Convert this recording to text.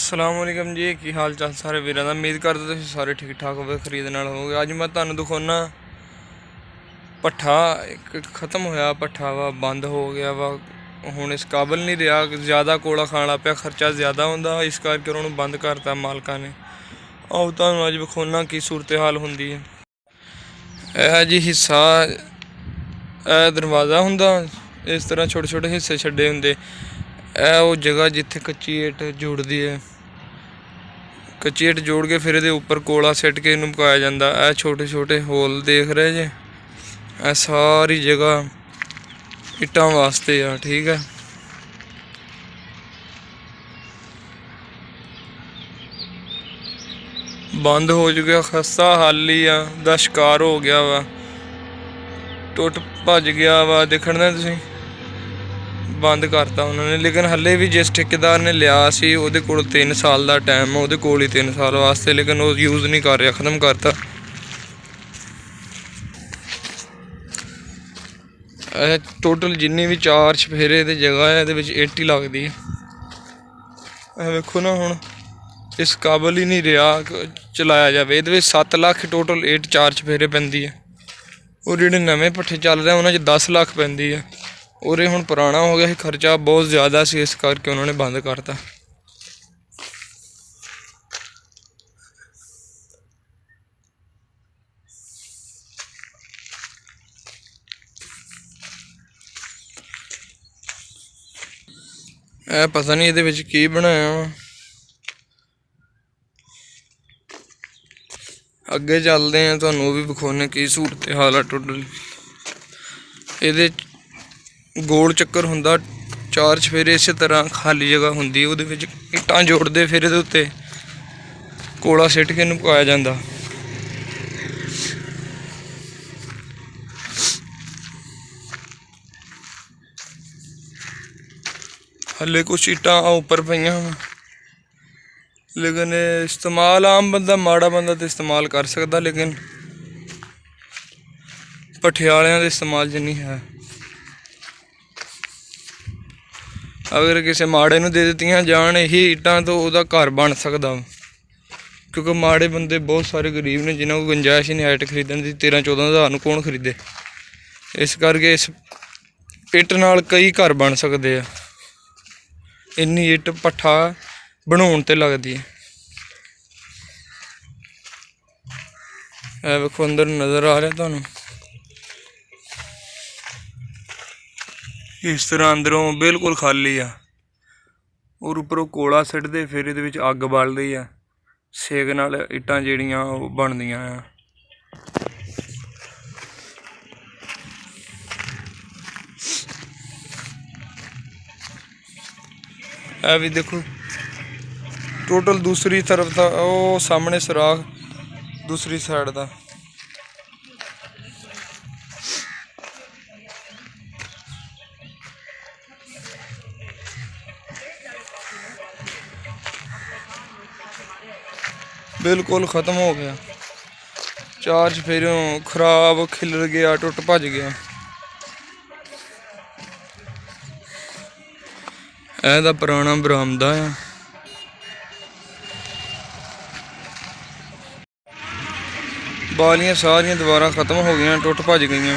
अस्सलामुअलैकुम जी, की हाल चाल सारे वीरां दा। उम्मीद करदा तुसीं सारे ठीक ठाक होवे, खरीद नाल होवोगे। अज मैं तुहानूं दिखाउणा भट्ठा एक खत्म होया भट्ठा वा, बंद हो गया वा, हुण इस काबल नहीं रहा, ज़्यादा कोला खाण लग पिया, खर्चा ज़्यादा हुंदा, इस करके उन्होंने बंद करता मालकां ने। आओ तुहानूं अज विखाउणा की सूरत हाल हुंदी है। यह जी हिस्सा दरवाज़ा हुंदा, इस तरह छोटे छोटे हिस्से छड्डे हुंदे। यह वो जगह जिथे कच्ची ईट जुड़ती है, कच्ची ईट जोड़ के फिर ये उपर कोला सिट के इनू पकाया जाता। यह छोटे छोटे होल देख रहे जे, यह सारी जगह इट्टां वास्ते आ, ठीक है। बंद हो चुका, खस्ता हाली दा शिकार हो गया वा, टुट भज गया वा, देखना तुसीं बंद करता उन्होंने। लेकिन हले भी जिस ठेकेदार ने लिया सी उहदे कोल 3 साल का टाइम, उहदे कोल ही 3 साल वास्ते, लेकिन वो यूज़ नहीं कर रहा, खत्म करता। टोटल जिन्नी भी 4 चफेरे की जगह है, ये इट ही लगती है। वेखो ना, हुण इस काबल ही नहीं रहा चलाया जाए। ये 7 लाख टोटल इट 4 चफेरे पैंदी है, और जिहड़े नवे भट्ठे चल रहे उन्होंने 10 लाख पैंदी है, और ये हुण पुराना हो गया, खर्चा बहुत ज़्यादा सी, इस करके उन्होंने बंद करता। पता नहीं ये की बनाया वा। अगे चलते हैं, तुहानूं भी विखाउने की सूरत हाल है। टोटल ये गोल चक्कर हुंदा, 4 चफेरे इस तरह खाली जगह हुंदी, उहदे विच इट्टां जोड़दे, फिर इहदे उत्ते कोला सिट के इनूं पकाया जांदा। हले कुछ इट्टां उपर पईयां, लेकिन इस्तेमाल आम बंदा, माड़ा बंदा तो इस्तेमाल कर सकता, लेकिन भट्ठे वालियां दे इस्तेमाल च नहीं है। अगर किसी माड़े नूं दे दित्तियां जान यही इट्टां तो उहदा घर बन सकदा, क्योंकि माड़े बंदे बहुत सारे गरीब ने जिन्हों को गुंजाइश ही नहीं इट खरीदण दी। 13-14 हज़ार नूं कौन खरीदे, इस करके इस इट नाल कई घर बन सकते हैं। इन्नी इट भट्ठा बनाउण ते लगदी है। वेखो अंदर नज़र आ रहा तुहानूं, इस तरह अंदरों बिल्कुल खाली आ, और उपरों कोला सिटदे, फिर इहदे विच अग बलदी आ, सेक नाल इट्टां जिहड़ियां ओह बनदियां आ। यह भी देखो टोटल दूसरी तरफ था, वो सामने सुराख दूसरी साइड का। बिल्कुल खत्म हो गया, 4 चफेरों खराब, खिलर गया, टुट भज गया। यह पुराना बरामदा है। बालियां सारियां दोबारा खत्म हो गई, टुट भज गई।